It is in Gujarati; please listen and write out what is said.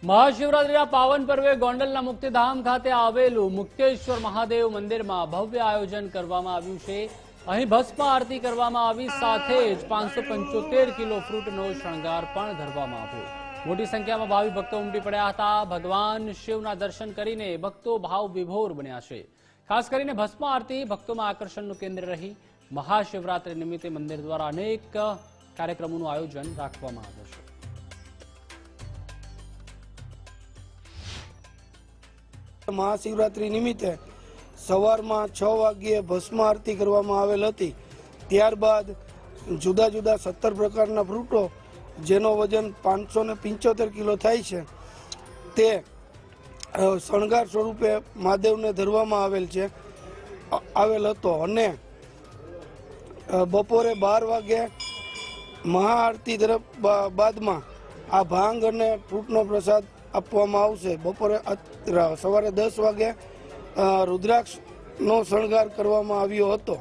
મહાશિવરાત્રીના પાવન પર્વે ગોંડલના મુક્તિધામ ખાતે આવેલું મુક્તેશ્વર મહાદેવ મંદિરમાં ભવ્ય આયોજન કરવામાં આવ્યું છે। અહીં ભસ્મ આરતી કરવામાં આવી, સાથે જ 575 કિલો ફ્રૂટનો શણગાર પણ ધરવામાં આવ્યો। મોટી સંખ્યામાં ભાવિ ભક્તો ઉમટી પડ્યા હતા। ભગવાન શિવના દર્શન કરીને ભક્તો ભાવ વિભોર બન્યા છે। ખાસ કરીને ભસ્મ આરતી ભક્તોમાં આકર્ષણનું કેન્દ્ર રહી। મહાશિવરાત્રી નિમિત્તે મંદિર દ્વારા અનેક કાર્યક્રમોનું આયોજન રાખવામાં આવ્યું છે। महाशिवरात्रि निमित्ते सवार में 6 वाग्ये भस्म आरती करवामां आवेल हती। त्यारबाद जुदा जुदा 17 प्रकारना फ्रूटो जेनो वजन 575 किलो थाय छे ते शणगार स्वरूपे महादेवने धरवामां आवेल हतो अने बपोरे 12 वागे महाआरती बादमां आ भांग अने फ्रूटनो प्रसाद આપવામાં આવશે। બપોરે સવારે 10 વાગે રુદ્રાક્ષનો શણગાર કરવામાં આવ્યો હતો।